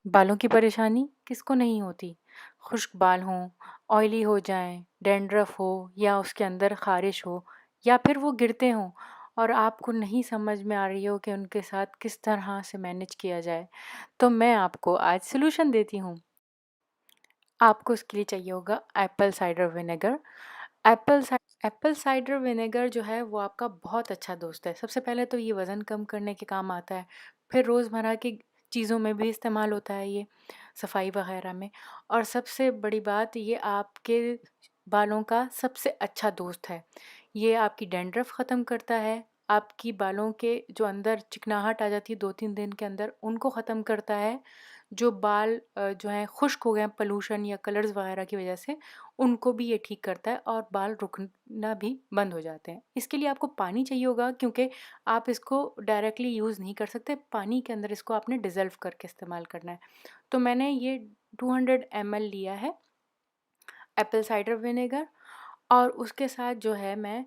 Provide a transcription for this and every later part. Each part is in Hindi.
बालों की परेशानी किसको नहीं होती। खुश्क बाल हों, ऑयली हो जाएं, डैंड्रफ हो या उसके अंदर ख़ारिश हो या फिर वो गिरते हों और आपको नहीं समझ में आ रही हो कि उनके साथ किस तरह से मैनेज किया जाए, तो मैं आपको आज सॉल्यूशन देती हूँ। आपको इसके लिए चाहिए होगा Apple cider vinegar. Apple cider vinegar जो है वो आपका बहुत अच्छा दोस्त है। सबसे पहले तो ये वज़न कम करने के काम आता है, फिर रोज़मर्रा की चीज़ों में भी इस्तेमाल होता है ये, सफाई वगैरह में। और सबसे बड़ी बात, ये आपके बालों का सबसे अच्छा दोस्त है। ये आपकी डैंड्रफ ख़त्म करता है, आपकी बालों के जो अंदर चिकनाहट आ जाती है 2-3 दिन के अंदर, उनको ख़त्म करता है। जो बाल जो हैं खुश्क हो गए हैं पॉल्यूशन या कलर्स वगैरह की वजह से, उनको भी ये ठीक करता है और बाल रुकना भी बंद हो जाते हैं। इसके लिए आपको पानी चाहिए होगा, क्योंकि आप इसको डायरेक्टली यूज़ नहीं कर सकते, पानी के अंदर इसको आपने डिज़ोल्व करके इस्तेमाल करना है। तो मैंने ये 200 ml लिया है एप्पल साइडर विनेगर, और उसके साथ जो है मैं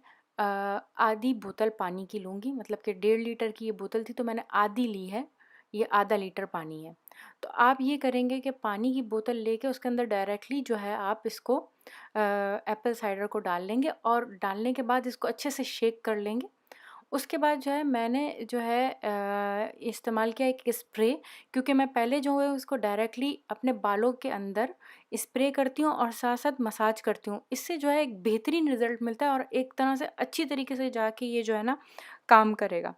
आधी बोतल पानी की लूँगी। मतलब कि 1.5 लीटर की ये बोतल थी तो मैंने आधी ली है, ये आधा लीटर पानी है। तो आप ये करेंगे कि पानी की बोतल लेके उसके अंदर डायरेक्टली जो है आप इसको एप्पल साइडर को डाल लेंगे और डालने के बाद इसको अच्छे से शेक कर लेंगे। उसके बाद जो है मैंने जो है इस्तेमाल किया एक स्प्रे, क्योंकि मैं पहले जो है उसको डायरेक्टली अपने बालों के अंदर स्प्रे करती हूँ और साथ-साथ मसाज करती हूँ। इससे जो है एक बेहतरीन रिज़ल्ट मिलता है और एक तरह से अच्छी तरीके से जाके ये जो है ना काम करेगा।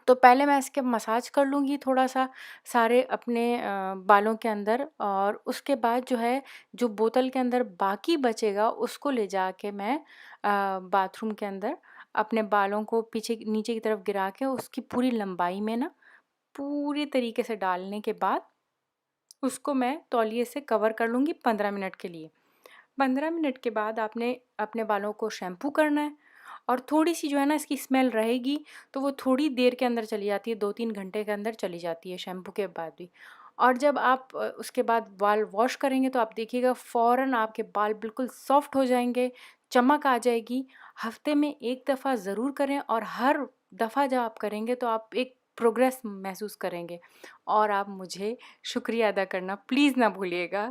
तो पहले मैं इसके मसाज कर लूँगी थोड़ा-सा सारे अपने बालों के अंदर, और उसके बाद जो है जो बोतल के अंदर बाकी बचेगा उसको ले जाके मैं बाथरूम के अंदर अपने बालों को पीछे नीचे की तरफ गिरा के उसकी पूरी लंबाई में ना पूरी तरीके से डालने के बाद उसको मैं तौलिए से कवर कर लूँगी 15 मिनट के लिए। 15 मिनट के बाद आपने अपने बालों को शैम्पू करना है, और थोड़ी-सी जो है ना इसकी स्मेल रहेगी, तो वो थोड़ी देर के अंदर चली जाती है, 2-3 घंटे के अंदर चली जाती है शैम्पू के बाद भी। और जब आप उसके बाद बाल वॉश करेंगे तो आप देखिएगा फ़ौरन आपके बाल बिल्कुल सॉफ्ट हो जाएँगे, चमक आ जाएगी। हफ़्ते में 1 दफ़ा ज़रूर करें, और हर दफ़ा जब आप करेंगे तो आप एक प्रोग्रेस महसूस करेंगे, और आप मुझे शुक्रिया अदा करना प्लीज़ ना भूलिएगा।